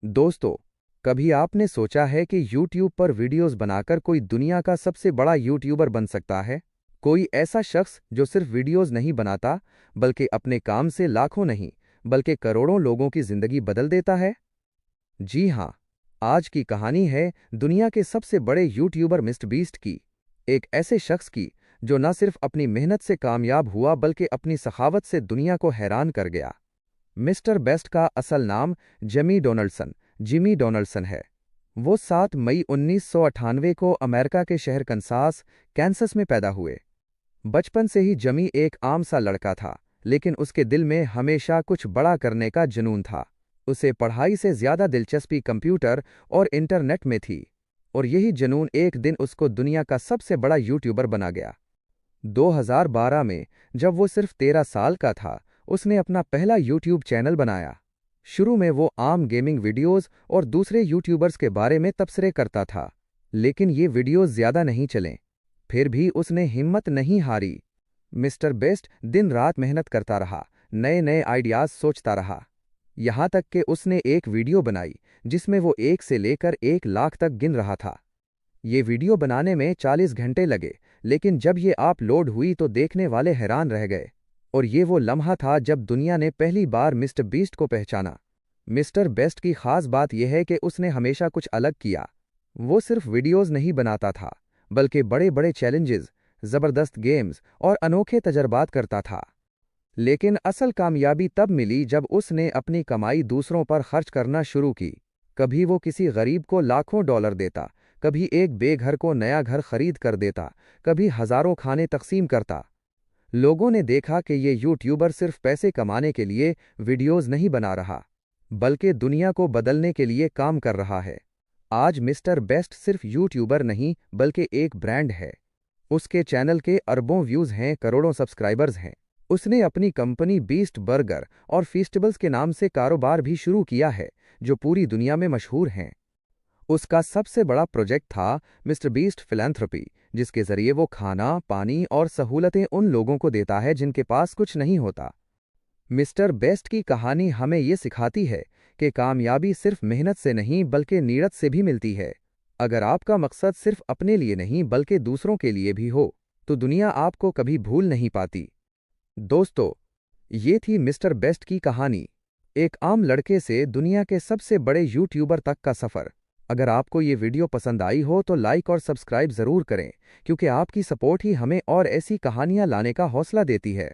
दोस्तों, कभी आपने सोचा है कि YouTube पर वीडियोस बनाकर कोई दुनिया का सबसे बड़ा यूट्यूबर बन सकता है? कोई ऐसा शख्स जो सिर्फ वीडियोस नहीं बनाता, बल्कि अपने काम से लाखों नहीं, बल्कि करोड़ों लोगों की जिंदगी बदल देता है? जी हाँ, आज की कहानी है दुनिया के सबसे बड़े यूट्यूबर मिस्टर बीस्ट की। एक ऐसे शख्स की जो न सिर्फ अपनी मेहनत से कामयाब हुआ बल्कि अपनी सखावत से दुनिया को हैरान कर गया। मिस्टर बेस्ट का असल नाम जिमी डोनाल्डसन है। वो 7 मई 1998 को अमेरिका के शहर कंसास, कैंसस में पैदा हुए। बचपन से ही जमी एक आम सा लड़का था, लेकिन उसके दिल में हमेशा कुछ बड़ा करने का जुनून था। उसे पढ़ाई से ज्यादा दिलचस्पी कंप्यूटर और इंटरनेट में थी, और यही जुनून एक दिन उसको दुनिया का सबसे बड़ा यूट्यूबर बना गया। 2012 में, जब वो सिर्फ 13 साल का था, उसने अपना पहला यूट्यूब चैनल बनाया। शुरू में वो आम गेमिंग वीडियोस और दूसरे यूट्यूबर्स के बारे में तबसरे करता था, लेकिन ये वीडियोस ज्यादा नहीं चले। फिर भी उसने हिम्मत नहीं हारी। मिस्टर बेस्ट दिन रात मेहनत करता रहा, नए नए आइडियाज सोचता रहा। यहाँ तक कि उसने एक वीडियो बनाई जिसमें वो 1 से लेकर 1 लाख तक गिन रहा था। ये वीडियो बनाने में 40 घंटे लगे, लेकिन जब ये अपलोड हुई तो देखने वाले हैरान रह गए। और ये वो लम्हा था जब दुनिया ने पहली बार मिस्टर बीस्ट को पहचाना। मिस्टर बेस्ट की खास बात यह है कि उसने हमेशा कुछ अलग किया। वो सिर्फ वीडियोस नहीं बनाता था, बल्कि बड़े बड़े चैलेंजेस, जबरदस्त गेम्स और अनोखे तजर्बात करता था। लेकिन असल कामयाबी तब मिली जब उसने अपनी कमाई दूसरों पर खर्च करना शुरू की। कभी वो किसी गरीब को लाखों डॉलर देता, कभी एक बेघर को नया घर खरीद कर देता, कभी हजारों खाने तकसीम करता। लोगों ने देखा कि ये यूट्यूबर सिर्फ पैसे कमाने के लिए वीडियोस नहीं बना रहा, बल्कि दुनिया को बदलने के लिए काम कर रहा है। आज मिस्टर बेस्ट सिर्फ यूट्यूबर नहीं, बल्कि एक ब्रांड है। उसके चैनल के अरबों व्यूज हैं, करोड़ों सब्सक्राइबर्स हैं। उसने अपनी कंपनी बीस्ट बर्गर और फीस्टेबल्स के नाम से कारोबार भी शुरू किया है, जो पूरी दुनिया में मशहूर हैं। उसका सबसे बड़ा प्रोजेक्ट था मिस्टर बीस्ट फिलैंथ्रोपी, जिसके जरिए वो खाना, पानी और सहूलतें उन लोगों को देता है जिनके पास कुछ नहीं होता। मिस्टर बेस्ट की कहानी हमें ये सिखाती है कि कामयाबी सिर्फ मेहनत से नहीं, बल्कि नीयत से भी मिलती है। अगर आपका मकसद सिर्फ अपने लिए नहीं, बल्कि दूसरों के लिए भी हो, तो दुनिया आपको कभी भूल नहीं पाती। दोस्तों, ये थी मिस्टर बेस्ट की कहानी, एक आम लड़के से दुनिया के सबसे बड़े यूट्यूबर तक का सफर। अगर आपको ये वीडियो पसंद आई हो तो लाइक और सब्सक्राइब जरूर करें, क्योंकि आपकी सपोर्ट ही हमें और ऐसी कहानियां लाने का हौसला देती है।